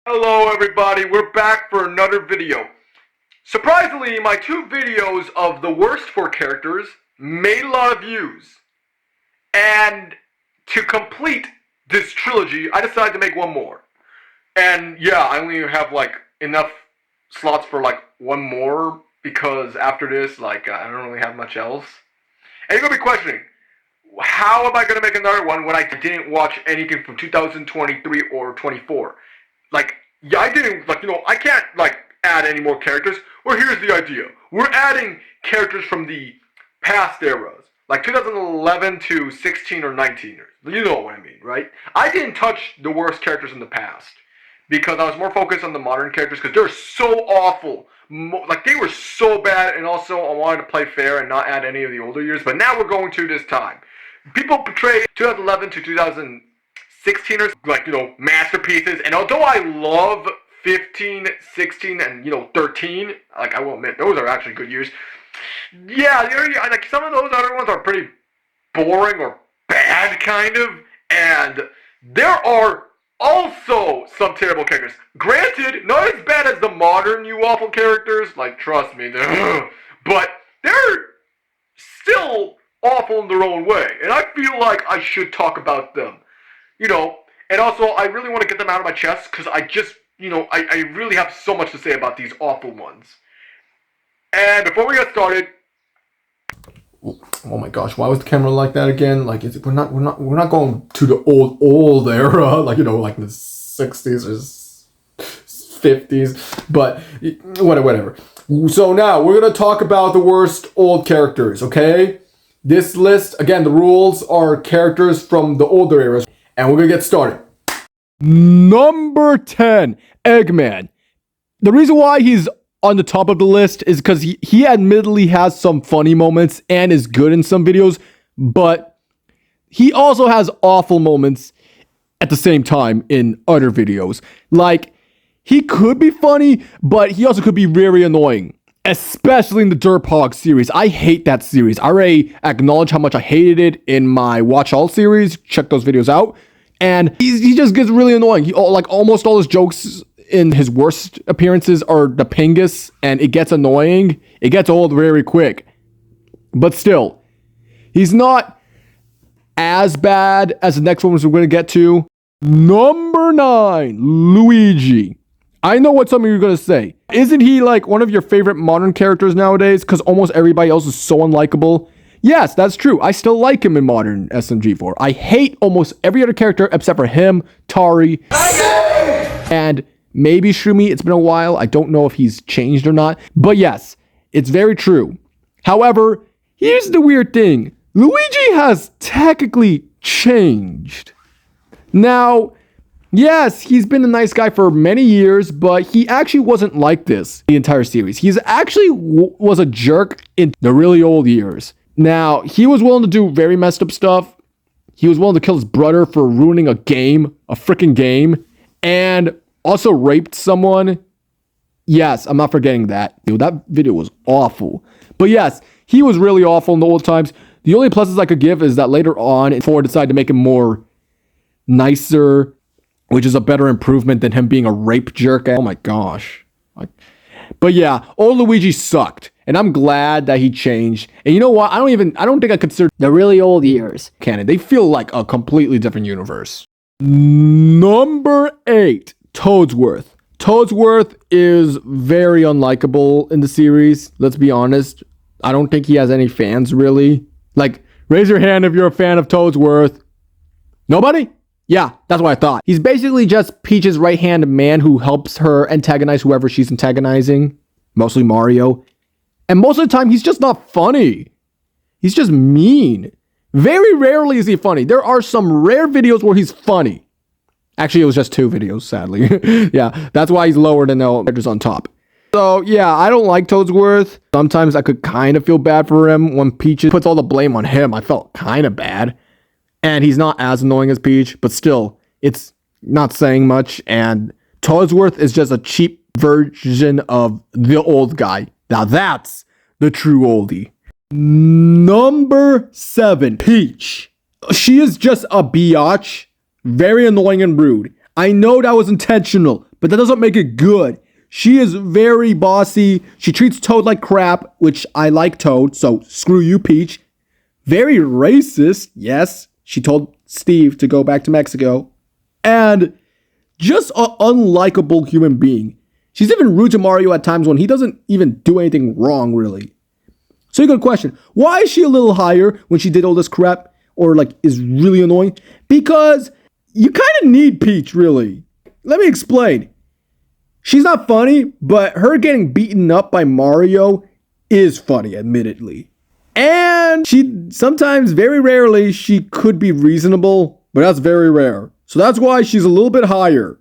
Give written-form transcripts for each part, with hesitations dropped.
Hello everybody, we're back for another video. Surprisingly, my two videos of the worst four characters made a lot of views. And to complete this trilogy, I decided to make one more. And yeah, I only have enough slots for one more because after this, I don't really have much else. And you're gonna be questioning, how am I gonna make another one when I didn't watch anything from 2023 or 24? Yeah, I didn't, I can't, add any more characters. Well, here's the idea. We're adding characters from the past eras. Like 2011 to 16 or 19. You know what I mean, right? I didn't touch the worst characters in the past. Because I was more focused on the modern characters, because they're so awful. They were so bad, and also I wanted to play fair and not add any of the older years. But now we're going to this time. People portray 2011 to 2016ers, masterpieces. And although I love 15, 16, and 13, I will admit those are actually good years. Yeah, some of those other ones are pretty boring or bad, kind of. And there are also some terrible characters. Granted, not as bad as the modern you awful characters. Trust me, but they're still awful in their own way, and I feel like I should talk about them. And also I really want to get them out of my chest because I just, I really have so much to say about these awful ones. And before we get started, oh my gosh, why was the camera like that again? We're not going to the old era, like the 60s or 50s, but whatever. So now we're gonna talk about the worst old characters, okay? This list, again, the rules are characters from the older eras, and we're gonna get started. Number 10, Eggman. The reason why he's on the top of the list is because he admittedly has some funny moments and is good in some videos, but he also has awful moments at the same time in other videos. He could be funny, but he also could be very annoying, especially in the Derp Hog series. I hate that series. I already acknowledged how much I hated it in my Watch All series. Check those videos out. And he just gets really annoying. Almost all his jokes in his worst appearances are the pingus, and it gets annoying. It gets old very quick. But still, he's not as bad as the next one we're going to get to. Number 9, Luigi. I know what some of you are going to say. Isn't he one of your favorite modern characters nowadays? Because almost everybody else is so unlikable. Yes, that's true. I still like him in modern SMG4. I hate almost every other character except for him, Tari, and maybe Shumi. It's been a while. I don't know if he's changed or not. But yes, it's very true. However, here's the weird thing. Luigi has technically changed. Now, yes, he's been a nice guy for many years, but he actually wasn't like this the entire series. He's actually was a jerk in the really old years. Now, he was willing to do very messed up stuff. He was willing to kill his brother for ruining a freaking game, and also raped someone. Yes, I'm not forgetting that. That video was awful. But yes, he was really awful in the old times. The only pluses I could give is that later on, 4 decided to make him more nicer, which is a better improvement than him being a rape jerk. Oh my gosh. But yeah, old Luigi sucked. And I'm glad that he changed. And you know what? I don't think I consider the really old years canon. They feel like a completely different universe. Number 8, Toadsworth. Toadsworth is very unlikable in the series. Let's be honest. I don't think he has any fans, really. Raise your hand if you're a fan of Toadsworth. Nobody? Yeah, that's what I thought. He's basically just Peach's right-hand man who helps her antagonize whoever she's antagonizing. Mostly Mario. And most of the time, he's just not funny. He's just mean. Very rarely is he funny. There are some rare videos where he's funny. Actually, it was just 2 videos, sadly. Yeah, that's why he's lower than the characters on top. So, yeah, I don't like Toadsworth. Sometimes I could kind of feel bad for him when Peach puts all the blame on him. I felt kind of bad. And he's not as annoying as Peach, but still, it's not saying much. And Toadsworth is just a cheap version of the old guy. Now that's the true oldie. Number 7, Peach. She is just a biatch. Very annoying and rude. I know that was intentional, but that doesn't make it good. She is very bossy. She treats Toad like crap, which I like Toad, so screw you, Peach. Very racist, yes. She told Steve to go back to Mexico. And just an unlikable human being. She's even rude to Mario at times when he doesn't even do anything wrong, really. So you got a question. Why is she a little higher when she did all this crap? Or like is really annoying? Because you kind of need Peach, really. Let me explain. She's not funny, but her getting beaten up by Mario is funny, admittedly. And she sometimes, very rarely, she could be reasonable, but that's very rare. So that's why she's a little bit higher.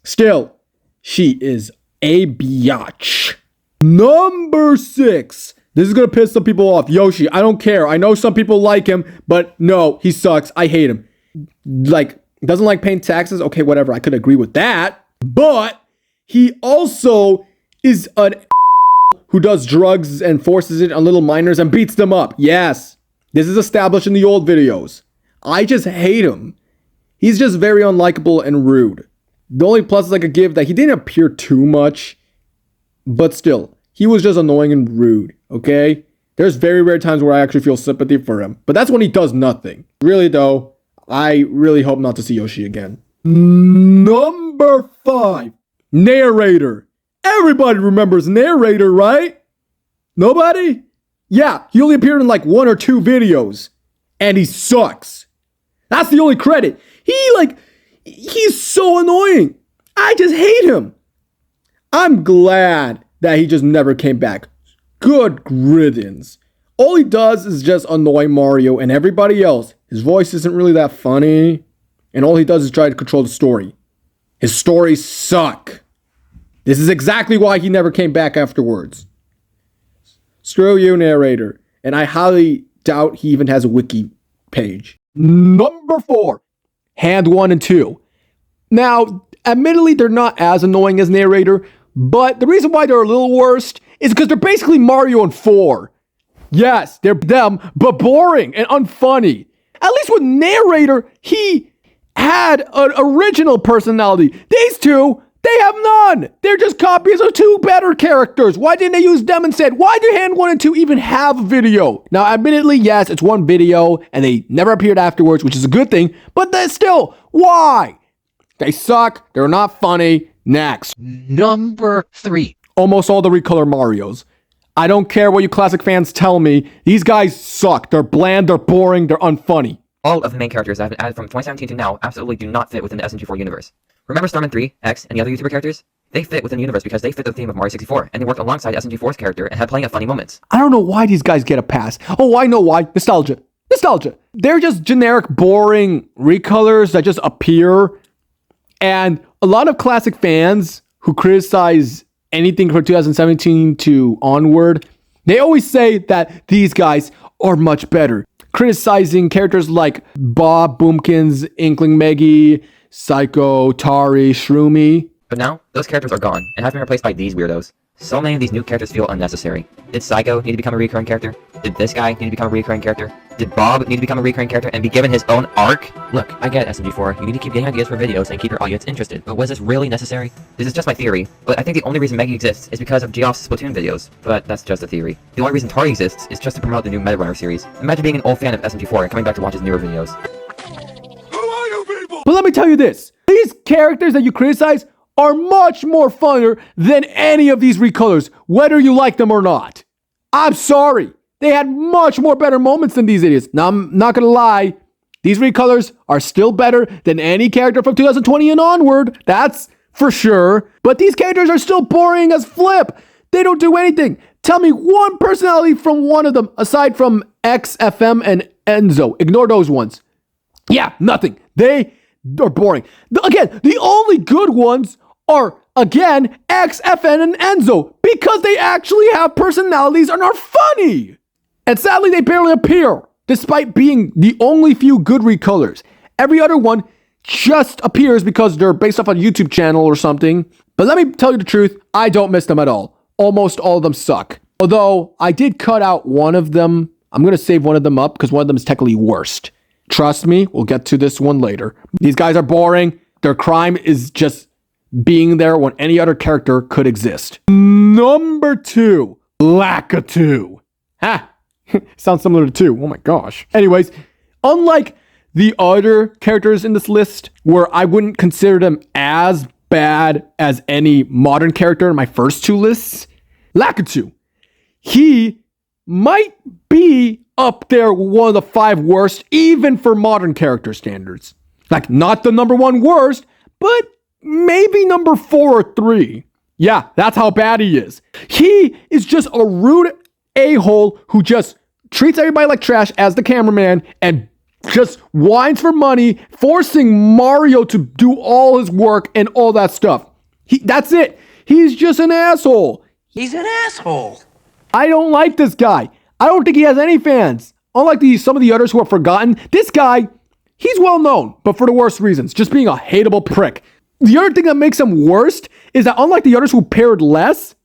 Still, she is a biatch. Number 6. This is going to piss some people off. Yoshi, I don't care. I know some people like him, but no, he sucks. I hate him. Like, doesn't like paying taxes? Okay, whatever. I could agree with that. But he also is an who does drugs and forces it on little minors and beats them up. Yes, this is established in the old videos. I just hate him. He's just very unlikable and rude. The only pluses I could give that he didn't appear too much, but still, he was just annoying and rude, okay? There's very rare times where I actually feel sympathy for him, but that's when he does nothing. Really though, I really hope not to see Yoshi again. Number 5, Narrator. Everybody remembers Narrator, right? Nobody? Yeah, he only appeared in like 1 or 2 videos, and he sucks. That's the only credit. He's so annoying. I just hate him. I'm glad that he just never came back. Good riddance. All he does is just annoy Mario and everybody else. His voice isn't really that funny, and all he does is try to control the story. His stories suck. This is exactly why he never came back afterwards. Screw you, Narrator. And I highly doubt he even has a wiki page. Number 4, Hand 1 and 2. Now, admittedly, they're not as annoying as Narrator, but the reason why they're a little worse is because they're basically Mario and 4. Yes, they're them, but boring and unfunny. At least with Narrator, he had an original personality. These two, they have none. They're just copies of 2 better characters. Why didn't they use them instead? Why do Hand 1 and 2 even have a video? Now, admittedly, yes, it's 1 video, and they never appeared afterwards, which is a good thing, but still, why? They suck. They're not funny. Next. Number 3. Almost all the Recolor Marios. I don't care what you classic fans tell me. These guys suck. They're bland, they're boring, they're unfunny. All of the main characters that have been added from 2017 to now absolutely do not fit within the SMG4 universe. Remember Starman 3, X, and the other YouTuber characters? They fit within the universe because they fit the theme of Mario 64, and they worked alongside SMG4's character and had plenty of funny moments. I don't know why these guys get a pass. Oh, I know why. Nostalgia. Nostalgia. They're just generic, boring recolors that just appear. And a lot of classic fans who criticize anything from 2017 to onward, they always say that these guys are much better. Criticizing characters like Bob, Boomkins, Inkling Meggy, Psycho, Tari, Shroomy. But now, those characters are gone, and have been replaced by these weirdos. So many of these new characters feel unnecessary. Did Psycho need to become a recurring character? Did this guy need to become a recurring character? Did Bob need to become a recurring character and be given his own arc? Look, I get SMG4, you need to keep getting ideas for videos and keep your audience interested, but was this really necessary? This is just my theory, but I think the only reason Meggy exists is because of Geoff's Splatoon videos, but that's just a theory. The only reason Tari exists is just to promote the new Meta Runner series. Imagine being an old fan of SMG4 and coming back to watch his newer videos. Who are you people? But let me tell you this. These characters that you criticize are much more funner than any of these recolors, whether you like them or not. I'm sorry. They had much more better moments than these idiots. Now, I'm not gonna lie. These recolors are still better than any character from 2020 and onward. That's for sure. But these characters are still boring as flip. They don't do anything. Tell me one personality from one of them, aside from X, FM, and Enzo. Ignore those ones. Yeah, nothing. They are boring. Again, the only good ones are, again, X, FN, and Enzo, because they actually have personalities and are funny. And sadly, they barely appear, despite being the only few good recolors. Every other one just appears because they're based off a YouTube channel or something. But let me tell you the truth, I don't miss them at all. Almost all of them suck. Although, I did cut out one of them. I'm going to save one of them up because one of them is technically worst. Trust me, we'll get to this one later. These guys are boring. Their crime is just being there when any other character could exist. Number 2, Lacat. Ha! Sounds similar to 2. Oh my gosh. Anyways, unlike the other characters in this list, where I wouldn't consider them as bad as any modern character in my first 2 lists, Lacat, he might be up there one of the 5 worst, even for modern character standards. Like, not the number 1 worst, but maybe number 4 or 3. Yeah, that's how bad he is. He is just a rude a-hole who just treats everybody like trash as the cameraman and just whines for money, forcing Mario to do all his work and all that stuff. That's it. He's just an asshole. He's an asshole. I don't like this guy. I don't think he has any fans. Unlike some of the others who are forgotten, this guy, he's well known, but for the worst reasons, just being a hateable prick. The other thing that makes him worst is that unlike the others who appeared less,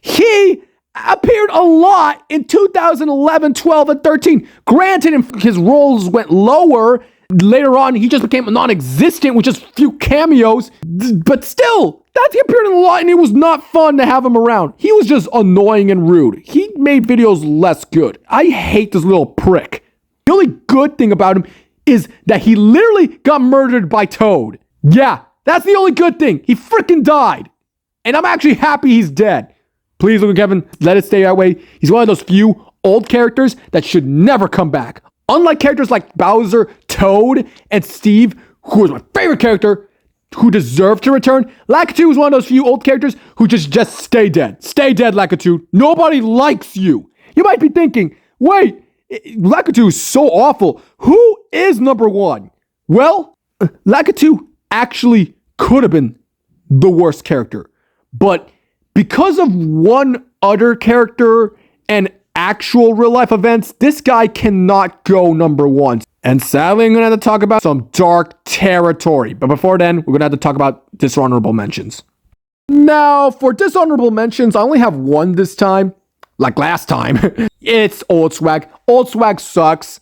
he appeared a lot in 2011, 12, and 13. Granted, his roles went lower. Later on, he just became non-existent with just a few cameos. But still, he appeared in a lot, and it was not fun to have him around. He was just annoying and rude. He made videos less good. I hate this little prick. The only good thing about him is that he literally got murdered by Toad. Yeah, that's the only good thing. He freaking died. And I'm actually happy he's dead. Please, Luke and Kevin, let it stay that way. He's one of those few old characters that should never come back. Unlike characters like Bowser, Toad, and Steve, who was my favorite character, who deserved to return, Lacat is one of those few old characters who just stay dead. Stay dead, Lacat. Nobody likes you. You might be thinking, wait, Lacat is so awful. Who is number 1? Well, Lacat actually could have been the worst character. But because of one other character and actual real life events, this guy cannot go number 1. And sadly, I'm going to have to talk about some dark territory. But before then, we're going to have to talk about dishonorable mentions. Now, for dishonorable mentions, I only have one this time. Like last time. It's Old Swag. Old Swag sucks.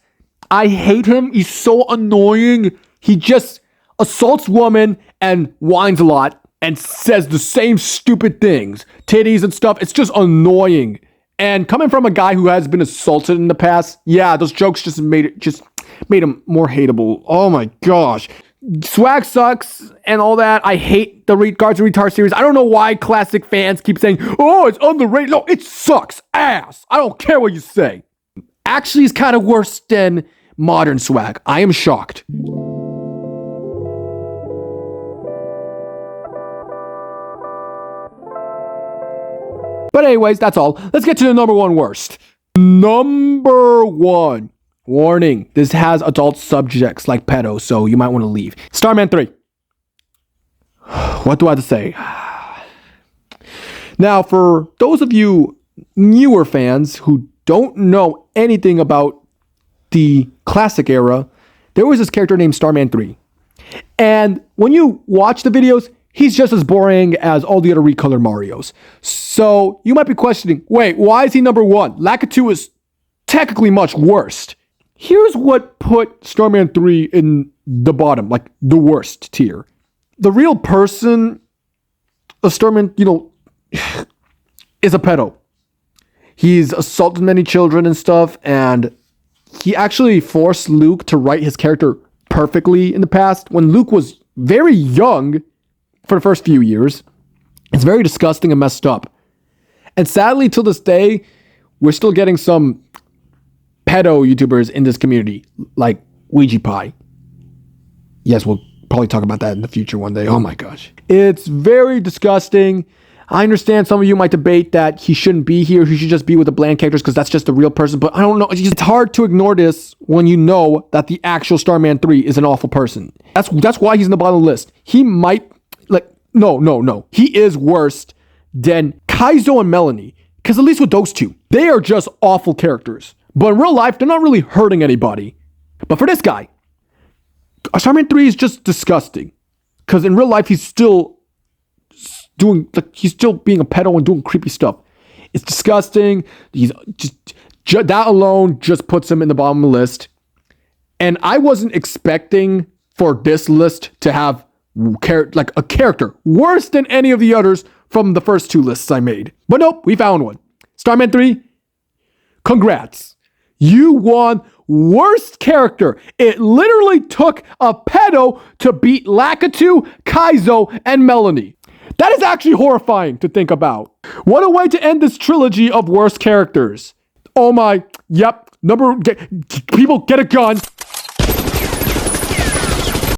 I hate him. He's so annoying. He just assaults women and whines a lot and says the same stupid things. Titties and stuff. It's just annoying. And coming from a guy who has been assaulted in the past, yeah, those jokes just made him more hateable. Oh my gosh. Swag sucks and all that. I hate the Guards of Retard series. I don't know why classic fans keep saying, oh, it's underrated. No, it sucks ass. I don't care what you say. Actually, it's kind of worse than modern Swag. I am shocked. But anyways, that's all. Let's get to the number 1 worst. Number 1. Warning, this has adult subjects like pedo, so you might want to leave. Starman 3. What do I have to say? Now, for those of you newer fans who don't know anything about the classic era, there was this character named Starman 3. And when you watch the videos, he's just as boring as all the other Recolor Marios. So you might be questioning, wait, why is he number 1? Lacat is technically much worse. Here's what put Starman 3 in the bottom, like the worst tier. The real person of Starman, is a pedo. He's assaulted many children and stuff, and he actually forced Luke to write his character perfectly in the past when Luke was very young for the first few years. It's very disgusting and messed up. And sadly, till this day, we're still getting some pedo YouTubers in this community, like Ouija Pie. Yes, we'll probably talk about that in the future one day. Oh my gosh. It's very disgusting. I understand some of you might debate that he shouldn't be here. He should just be with the bland characters because that's just the real person. But I don't know. It's hard to ignore this when you know that the actual Starman 3 is an awful person. That's why he's in the bottom of the list. He might, no. He is worse than Kaizo and Melanie. Because at least with those two, they are just awful characters. But in real life, they're not really hurting anybody. But for this guy, Starman 3 is just disgusting. Because in real life, he's still being a pedo and doing creepy stuff. It's disgusting. He's just that alone just puts him in the bottom of the list. And I wasn't expecting for this list to have like a character worse than any of the others from the first 2 lists I made. But nope, we found one. Starman 3, congrats. You won worst character. It literally took a pedo to beat Lacat, Kaizo, and Melanie. That is actually horrifying to think about. What a way to end this trilogy of worst characters. Oh my, yep, people get a gun.